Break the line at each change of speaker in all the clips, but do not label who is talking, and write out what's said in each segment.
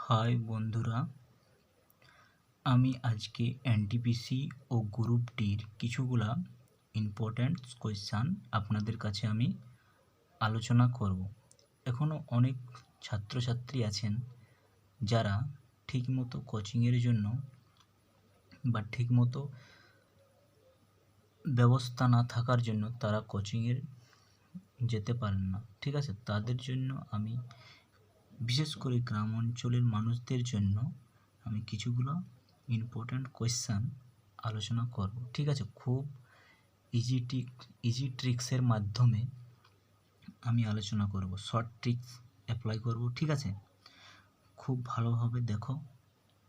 High বন্ধুরা, আমি আজকে এনটিপিসি ও গ্রুপ ডির কিছুগুলা ইম্পর্ট্যান্ট কোয়েশ্চান আপনাদের কাছে আমি আলোচনা করব। এখনও অনেক ছাত্রছাত্রী আছেন যারা ঠিকমতো কোচিংয়ের জন্য বা ঠিকমতো ব্যবস্থা না থাকার জন্য তারা কোচিংয়ের যেতে পারেন না। ঠিক আছে, তাদের জন্য আমি বিশেষ করে গ্রাম অঞ্চলের মানুষদের জন্য আমি কিছুগুলো ইম্পর্ট্যান্ট কোয়েশ্চান আলোচনা করব। ঠিক আছে, খুব ইজি ট্রিক্সের মাধ্যমে আমি আলোচনা করব, শর্ট ট্রিক্স অ্যাপ্লাই করব। ঠিক আছে, খুব ভালোভাবে দেখো,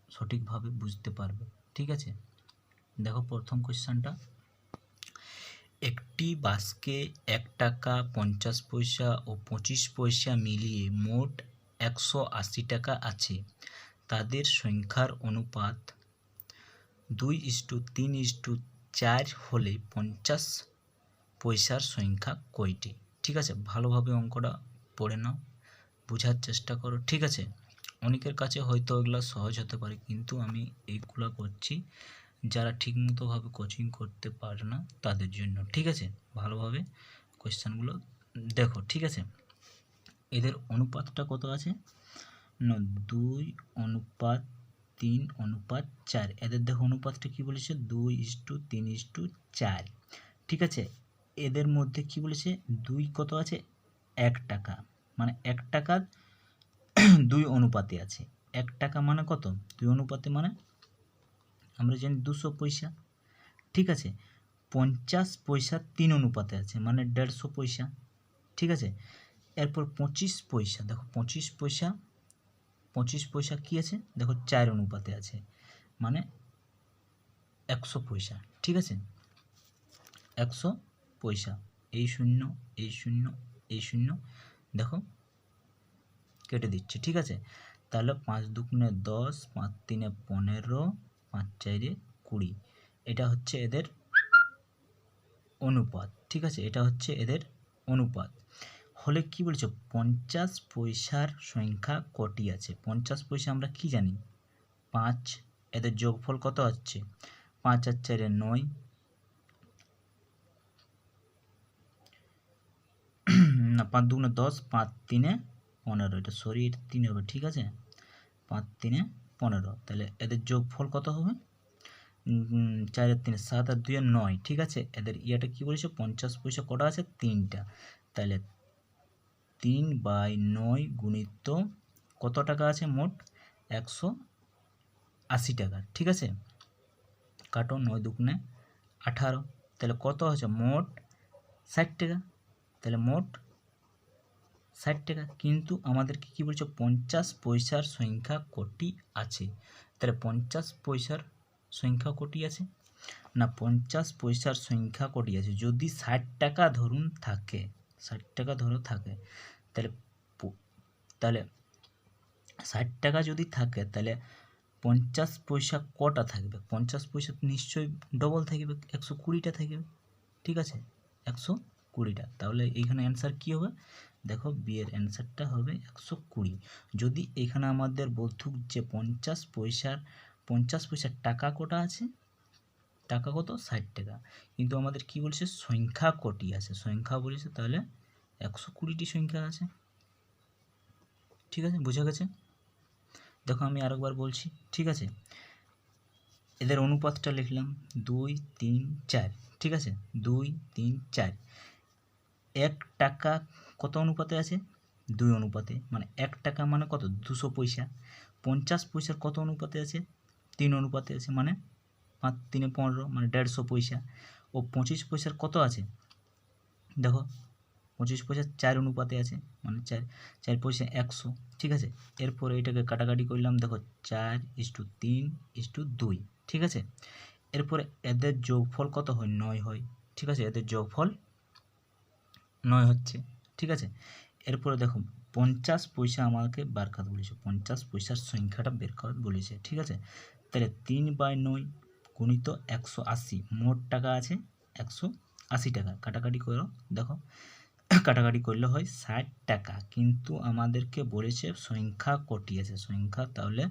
সঠিকভাবে বুঝতে পারবে। ঠিক আছে, দেখো প্রথম কোয়েশ্চানটা, একটি বাক্সে 1 টাকা 50 পয়সা ও 25 পয়সা মিলিয়ে মোট 180 টাকা আছে। তাদের সংখ্যার অনুপাত 2:3:4 হলে 50 পয়সার সংখ্যা কয়টি? ঠিক আছে, ভালোভাবে অঙ্কটা পড়ে নাও, বোঝার চেষ্টা করো। ঠিক আছে, অনেকের কাছে হয়তো এগুলো সহজ হতে পারে, কিন্তু আমি এইগুলো করছি যারা ঠিকমতোভাবে কোচিং করতে পারে না তাদের জন্য। ঠিক আছে, ভালোভাবে কোয়েশ্চানগুলো দেখো। ঠিক আছে, এদের অনুপাতটা কত আছে না, 2:3:4। এদের দেখো অনুপাতটা কি বলেছে, 2:3:4। ঠিক আছে, এদের মধ্যে কি বলেছে, 2 কত আছে, 1 টাকা, মানে 1 টাকার 2 অনুপাতে আছে। 1 টাকা মানে কত, 2 অনুপাতে মানে আমরা জানি 200 পয়সা। ঠিক আছে, 50 পয়সা 3 অনুপাতে আছে, মানে 150 পয়সা। ঠিক আছে, এরপর 25 পয়সা, দেখো 25 পয়সা কি আছে, দেখো 4 অনুপাতে আছে, মানে 100 পয়সা। ঠিক আছে, 100 পয়সা, এই শূন্য এই শূন্য এই শূন্য দেখো কেটে দিচ্ছে। ঠিক আছে, তাহলে 5 দুগুণে 10, 5 তিনে 15, 5 চারে 20। এটা হচ্ছে এদের অনুপাত। ঠিক আছে, এটা হচ্ছে এদের অনুপাত। হলে কি বলছো, 50 পয়সার সংখ্যা কটি আছে? 50 পয়সা আমরা কি জানি, 5। এদের যোগফল কত হচ্ছে, 5 আর 4 9, না 5 দুগুণে 10, 5 তিনে 15, এটা সরি, এটা 3 হবে। ঠিক আছে, 5 তিনে 15, তাহলে এদের যোগফল কত হবে, 4 আর 3 7 আর 2 9। ঠিক আছে, এদের ইয়াটা কি বলেছে, 50 পয়সা কটা আছে, 3টা। তাহলে 3/9 গুণিত কত টাকা আছে, মোট 180 টাকা। ঠিক আছে, কাটো, 9 দুগুণে 18, তাহলে কত হচ্ছে, মোট 60 টাকা। তাহলে মোট 60 টাকা। কিন্তু আমাদেরকে কি বলছে, 50 পয়সার সংখ্যা কটি আছে? তাহলে 50 পয়সার সংখ্যা কটি আছে না, 50 পয়সার সংখ্যা কটি আছে, যদি 60 টাকা ধরুন থাকে, 60 টাকা ধরো থাকে, তাহলে তাহলে 60 টাকা যদি থাকে, তাহলে 50 পয়সা কটা থাকবে, 50 পয়সা নিশ্চয়ই ডবল থাকবে, 120টা থাকবে। ঠিক আছে, 120টা। তাহলে এইখানে অ্যান্সার কী হবে, দেখো বি এর অ্যান্সারটা হবে 120। যদি এখানে আমাদের বলতো যে 50 পয়সার টাকা কটা আছে, টাকা কত, 60 টাকা, কিন্তু আমাদের কি বলছে, সংখ্যা কটি আছে, সংখ্যা বলেছে, তাহলে 120টি সংখ্যা আছে। ঠিক আছে, বোঝা গেছে? দেখো আমি আরেকবার বলছি। ঠিক আছে, এদের অনুপাতটা লিখলাম 2:3:4। ঠিক আছে, 2:3:4। 1 টাকা কত অনুপাতে আছে, 2 অনুপাতে, মানে 1 টাকা মানে কত, 200 পয়সা। 50 পয়সার কত অনুপাতে আছে, 3 অনুপাতে আছে, মানে 5 তিনে 15, মানে 150 পয়সা। ও 25 পয়সার কত আছে, দেখো 25 পয়সা 4 অনুপাতে আছে, মানে 4 পয়সা 100। ঠিক আছে, এরপরে এটাকে কাটাকাটি করলাম, দেখো 4:3:2। ঠিক আছে, এরপরে এদের যোগফল কত হয়, 9 হয়। ঠিক আছে, এদের যোগফল 9 হচ্ছে। ঠিক আছে, এরপরে দেখো 50 পয়সা আমাকে বার করতে বলেছে, 50 পয়সার সংখ্যাটা বের করতে বলেছে। ঠিক আছে, তাহলে 3/9 গুণিত 180, মোট টাকা আছে 180 টাকা, কাটাকাটি করো, দেখো কাটাকাটি করলে হয় 60 টাকা, কিন্তু আমাদেরকে বলেছে সংখ্যা কটি আছে সংখ্যা, তাহলে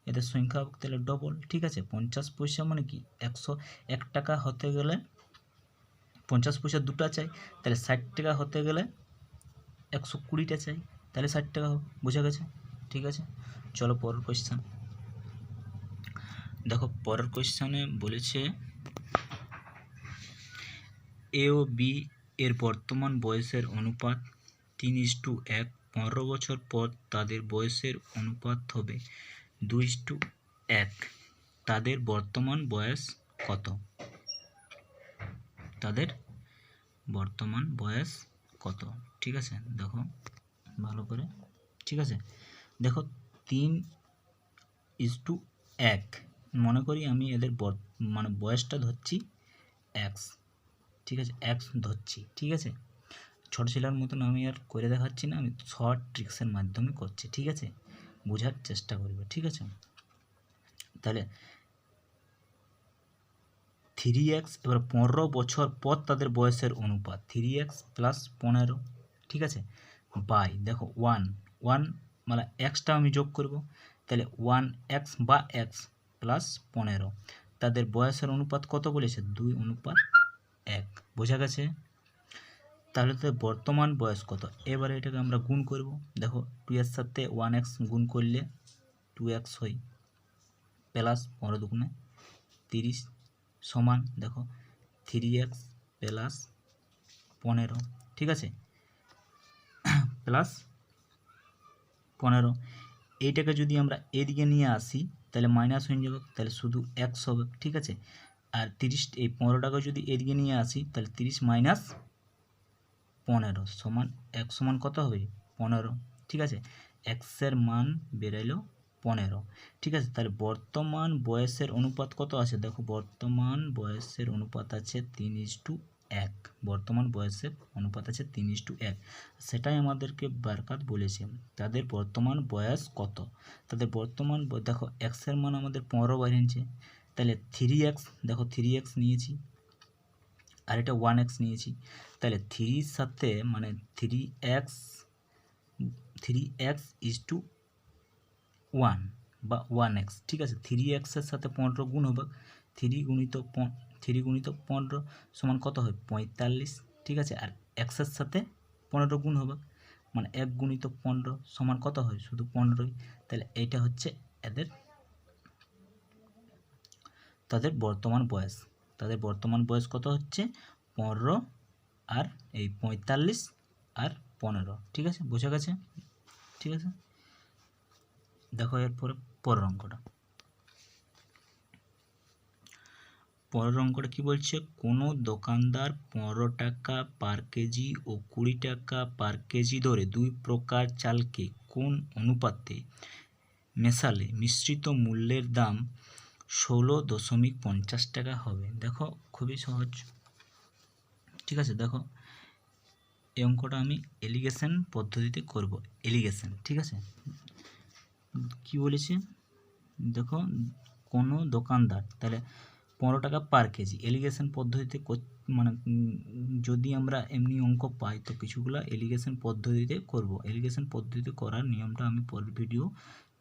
এদের সংখ্যা তাহলে ডবল। ঠিক আছে, 50 পয়সা মানে কি 101 টাকা হতে গেলে 50 পয়সা দুটা চাই, তাহলে 60 টাকা হতে গেলে 120টা চাই, তাহলে 60 টাকা হবে। বোঝা গেছে? ঠিক আছে, চলো পরের কোয়েশ্চেন দেখো। পরের কোয়েশ্চেনে বলেছে এ ও বি এর বর্তমান বয়সের অনুপাত 3:1। 15 বছর পর তাদের বয়সের অনুপাত হবে 2:1। তাদের বর্তমান বয়স কত? তাদের বর্তমান বয়স কত? ঠিক আছে, দেখো ভালো করে। ঠিক আছে, দেখো 3:1 মনে করি আমি এদের মানে বয়সটা ধরছি x। ঠিক আছে, x ধরছি। ঠিক আছে, ছোট ছেলের মতন আমি আর করে দেখাচ্ছি না, আমি শর্ট ট্রিক্সের মাধ্যমে করছি। ঠিক আছে, বোঝার চেষ্টা করবে। ঠিক আছে, তাহলে 3x এবার 15 বছর পর তাদের বয়সের অনুপাত 3x প্লাস 15। ঠিক আছে, বাই দেখো 1 মানে এক্সটা আমি যোগ করব, তাহলে 1x বা x প্লাস 15। তাদের বয়সের অনুপাত কত বলেছে? 2:1। বোঝা গেছে? তাহলে তো বর্তমান বয়স কত? এবারে এটাকে আমরা গুণ করব। দেখো 2 এর সাথে 1x গুণ করলে 2x হয়, প্লাস 15 দুগুণে 30 সমান দেখো 3x প্লাস 15। ঠিক আছে, প্লাস 15। এইটাকে যদি আমরা এদিকে নিয়ে আসি তাহলে মাইনাস হয়ে যাবে, তাহলে শুধু x হবে। ঠিক আছে, আর 30 এই 15টাকে যদি এদিকে নিয়ে আসি তাহলে 30 মাইনাস 15 সমান x সমান কত হবে? 15। ঠিক আছে, x এর মান বেরাইলো 15। ঠিক আছে, তাহলে বর্তমান বয়সের অনুপাত কত আছে? দেখো বর্তমান বয়সের অনুপাত আছে 3:1। বর্তমান বয়সের অনুপাত আছে 3:1, সেটাই আমাদেরকে বারকাত বলেছে। তাদের বর্তমান বয়স কত? তাদের বর্তমান দেখো x এর মান আমাদের 15 বাড়িয়েছে, তাহলে 3x দেখো 3x নিয়েছি আর এটা 1x নিয়েছি, তাহলে 3 সাথে মানে 3x ইজ টু 1 বা 1x। ঠিক আছে, 3x এর সাথে 15 গুণ হবে, 3 গুণিত 15 সমান কত হয়? 45। ঠিক আছে, আর x এর সাথে 15 গুণ হবে মানে 1 গুণিত 15 সমান কত হয়? শুধু 15ই। তাহলে এইটা হচ্ছে তাদের বর্তমান বয়স। তাদের বর্তমান বয়স কত হচ্ছে? 15 আর এই 45 আর 15। ঠিক আছে, বোঝা গেছে? ঠিক আছে, দেখো এরপরে পরের অঙ্কটা। পরের অঙ্কটা কি বলছে? কোনো দোকানদার 15 টাকা পার কেজি ও 20 টাকা পার কেজি ধরে দুই প্রকার চালকে কোন অনুপাতে মেশালে মিশ্রিত মূল্যের দাম 16.50 টাকা হবে? দেখো খুবই সহজ। ঠিক আছে, দেখো এই অঙ্কটা আমি এলিগেশন পদ্ধতিতে করব। এলিগেশন, ঠিক আছে, কি বলেছে দেখো কোনো দোকানদার, তাহলে 15 টাকা পার কেজি এলিগেশন পদ্ধতিতে মানে যদি আমরা এমনি অঙ্ক পাই তো কিছুগুলো এলিগেশন পদ্ধতিতে করব। এলিগেশন পদ্ধতিতে করার নিয়মটা আমি পরের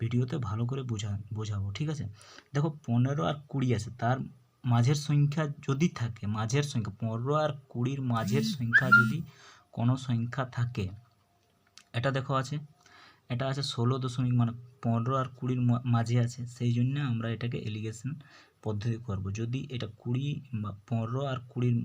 ভিডিওতে ভালো করে বোঝাবো। ঠিক আছে, দেখো 15 আর 20 আছে, তার মাঝের সংখ্যা যদি থাকে, মাঝের সংখ্যা 15 আর 20 মাঝের সংখ্যা যদি কোনো সংখ্যা থাকে, এটা দেখো আছে, এটা আছে 16 মানে 15 আর 20 মাঝে আছে, সেই জন্য আমরা এটাকে এলিগেশন পদ্ধতি করব। যদি এটা 20 বা 15 আর 20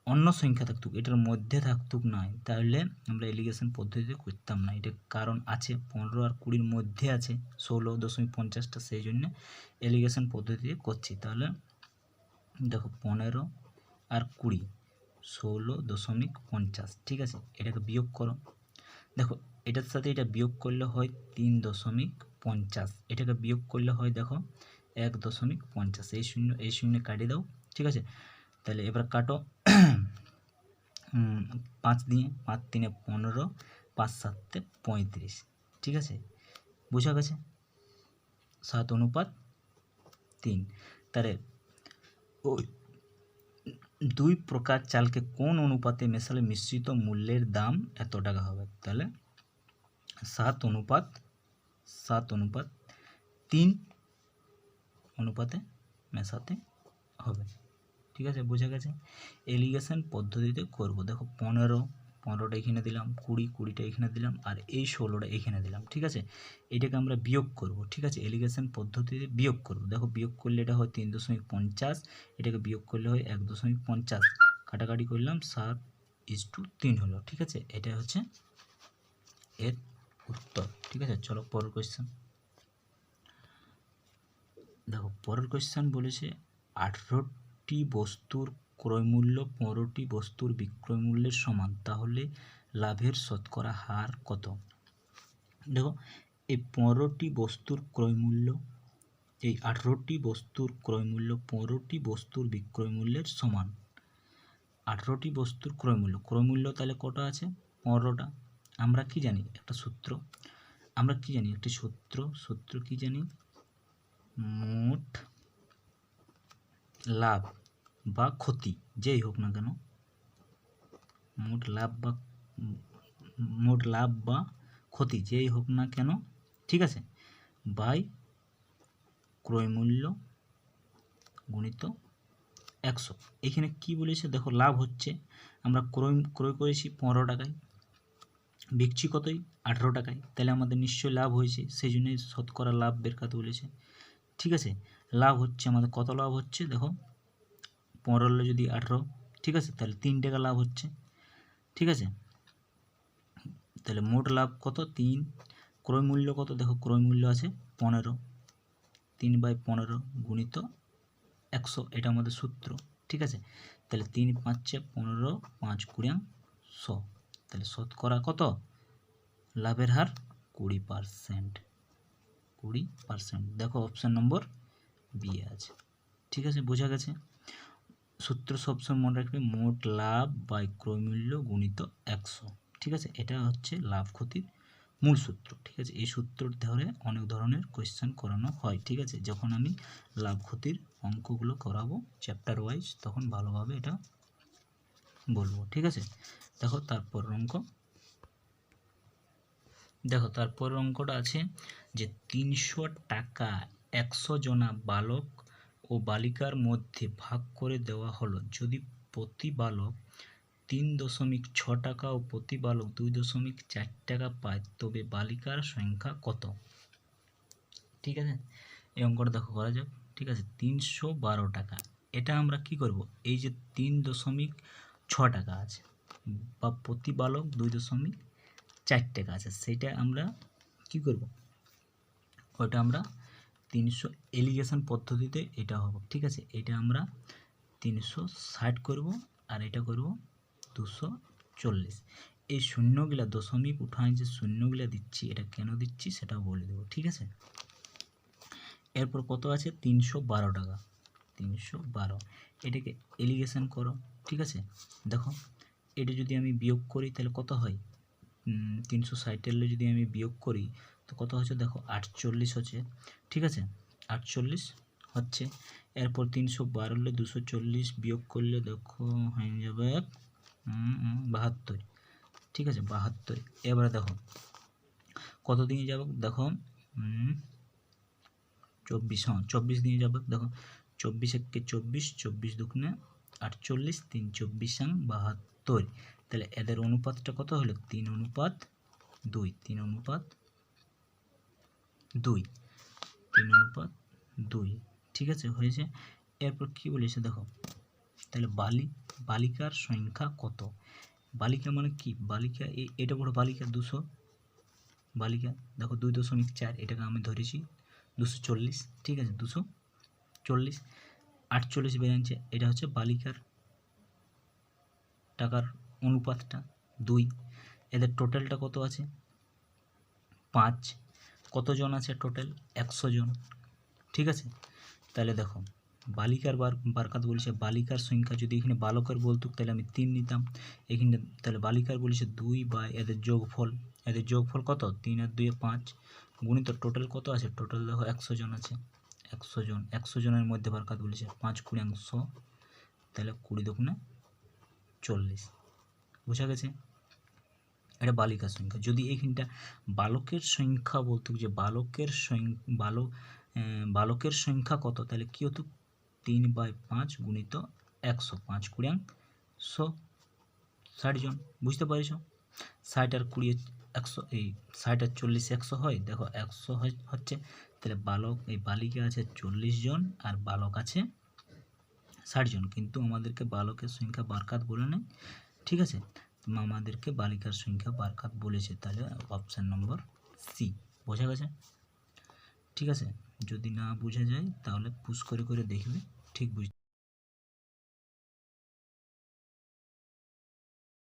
অন্য সংখ্যা থাকতুক, এটার মধ্যে থাকতুক নয়, তাহলে আমরা এলিগেশন পদ্ধতিতে করতাম না। এটা কারণ আছে 15 আর 20 মধ্যে আছে 16.50টা, সেই জন্য এলিগেশন পদ্ধতিতে করছি। তাহলে দেখো 15 আর 20 16.50। ঠিক আছে, এটাকে বিয়োগ করো। দেখো এটার সাথে এটা বিয়োগ করলে হয় 3.50, এটাকে বিয়োগ করলে হয় দেখো 1.50। এই শূন্য কাটিয়ে দাও। ঠিক আছে, তাহলে এবার কাটো 5 দিয়ে, 5 3 15, 5 7 35। ঠিক আছে, বোঝা গেছে? 7:3। তাহলে ওই দুই প্রকার চালকে কোন অনুপাতে মেশালে মিশ্রিত মূল্যের দাম এত টাকা হবে? তাহলে 7:3 অনুপাতে মেশাতে হবে। ঠিক আছে, বোঝা গেছে? এলিগেশন পদ্ধতিতে করব। দেখো 15টা এখানে দিলাম, 20টা এখানে দিলাম, আর এই 16টা এখানে দিলাম। ঠিক আছে, এটাকে আমরা বিয়োগ করব। ঠিক আছে, এলিগেশন পদ্ধতিতে বিয়োগ করব। দেখো বিয়োগ করলে এটা হয় 3.50, এটাকে বিয়োগ করলে হয় 1.50, কাটাকাটি করলাম 7:3 হলো। ঠিক আছে, এটা হচ্ছে এর উত্তর। ঠিক আছে, চলো পরের কোয়েশ্চেন। দেখো পরের কোয়েশ্চেন বলেছে 18টি বস্তুর ক্রয়মূল্য 15টি বস্তুর বিক্রয় মূল্যের সমান, তাহলে লাভের শতকরা হার কত? দেখো এই 15টি বস্তুর ক্রয়মূল্য, এই 18টি বস্তুর ক্রয়মূল্য 15টি বস্তুর বিক্রয় মূল্যের সমান। 18টি বস্তুর ক্রয়মূল্য তাহলে কটা আছে? 15টা। আমরা কি জানি? একটা সূত্র, আমরা কি জানি? একটি সূত্র কি জানি? মোট লাভ বা ক্ষতি যেই হোক না কেন, মোট লাভ বা ক্ষতি যেই হোক না কেন, ঠিক আছে, বাই ক্রয়মূল্য গুণিত 100। এখানে কি বলেছে? দেখো লাভ হচ্ছে আমরা ক্রয় করেছি 15 টাকায়, বিকছি কতই? 18 টাকায়, তাহলে আমাদের নিশ্চয়ই লাভ হয়েছে, সেই জন্যই শতকরা লাভ বের করতে বলেছে। ঠিক আছে, লাভ হচ্ছে আমাদের কত লাভ হচ্ছে? দেখো 15 যদি 18, ঠিক আছে, তাহলে 3 টাকা লাভ হচ্ছে। ঠিক আছে, তাহলে মোট লাভ কত? 3। ক্রয় মূল্য কত? দেখো ক্রয় মূল্য আছে 15, 3/15 গুণিত 100, এটা আমাদের সূত্র। ঠিক আছে, তাহলে 3 5 15, 5 20 100, তাহলে শতকরা কত? লাভের হার 20%। 20%। দেখো অপশান নম্বর বি আছে। ঠিক আছে, বোঝা গেছে? সূত্র সবসময় মনে রাখবে, মোট লাভ বাই ক্রয় মূল্য গুণিত 100। ঠিক আছে, এটা হচ্ছে লাভ ক্ষতির মূল সূত্র। ঠিক আছে, এই সূত্র ধরে অনেক ধরনের কোয়েশ্চেন করানো হয়। ঠিক আছে, যখন আমি লাভ ক্ষতির অঙ্কগুলো করাবো চ্যাপ্টার ওয়াইজ, তখন ভালোভাবে এটা বলবো। ঠিক আছে, দেখো তারপর অঙ্কটা আছে যে 300 টাকা 100 জনা বালক ও বালিকার মধ্যে ভাগ করে দেওয়া হলো। যদি প্রতি বালক 3.6 টাকা ও প্রতি বালক 2.4 টাকা পায়, তবে বালিকার সংখ্যা কত? ঠিক আছে, এই অঙ্কটা দেখো করা যাক। ঠিক আছে, 312 টাকা, এটা আমরা কি করব? এই যে 3.6 টাকা আছে বা প্রতি বালক 2.4 টাকা আছে, সেটা আমরা কি করব? ওটা আমরা 300 এলিগেশন পদ্ধতিতে এটা হবে। ঠিক আছে, এটা আমরা 360 করব, আর এটা করব 240। এই শূন্যগুলা দশমিক উঠায় যে শূন্যগুলা দিচ্ছি, এটা কেন দিচ্ছি সেটাও বলে দেবো। ঠিক আছে, এরপর কত আছে? 312 টাকা, 312, এটাকে এলিগেশন করো। ঠিক আছে, দেখো এটা যদি আমি বিয়োগ করি তাহলে কত হয়? 360 যদি আমি বিয়োগ করি তো কত হচ্ছে? দেখো 48 হচ্ছে। ঠিক আছে, 48 হচ্ছে। এরপর 312 240 বিয়োগ করলে দেখো হয়ে যাবে 72। ঠিক আছে, 72। এবারে দেখো কত দিনে যাবে? দেখো 24, 24 দিনে যাবে। দেখো 24 একে 24, 24 দুগুণে 48, 3 24 72। তাহলে এদের অনুপাতটা কত হলো? 3:2, 3:2। ঠিক আছে, হয়েছে। এরপর কি বলেছে দেখো, তাহলে বালিকার সংখ্যা কত? বালিকা মানে কি? বালিকা এটা বড় বালিকা 200, বালিকা দেখো 2.4, এটাকে আমি ধরেছি 240। ঠিক আছে, 240, 48 বেরিয়েছে, এটা হচ্ছে বালিকার টাকার অনুপাতটা 2। এদের টোটালটা কত আছে? 5। কতজন আছে টোটাল? 100 জন। ঠিক আছে, তাহলে দেখো বালিকার বারকাত বলেছে বালিকার সংখ্যা, যদি এখানে বালকের বলতো তাহলে আমি 3 নিতাম, এখানে তাহলে বালিকার বলেছে 2 বা এদের যোগফল কত? 3 আর 2 5 গুণিত টোটাল কত আছে? টোটাল দেখো 100 জন আছে। 100 জনের মধ্যে বারকাত বলেছে 5 × 100, তাহলে 20 দুগুণে 40। বোঝা গেছে? এটা বালিকার সংখ্যা। যদি এইখানটা বালকের সংখ্যা বলতো যে বালকের সংখ্যা কত, তাহলে কী হতো 3/5 গুণিত 100, 5 কুড়িয়াং 100, 60 জন। বুঝতে পারছ? 60 আর 20 100, এই 60 আর 40 100 হয়। দেখো 100 হচ্ছে, তাহলে বালিকা আছে 40 জন আর বালক আছে 60 জন, কিন্তু আমাদেরকে বালকের সংখ্যা বারকাত বলে নেই। ঠিক আছে, আমাদেরকে বালিকার সংখ্যা বারকাত বলেছে, তাহলে অপশান নম্বর সি। বোঝা গেছে? ঠিক আছে, যদি না বোঝা যায় তাহলে পুশ করে দেখবে, ঠিক বুঝতে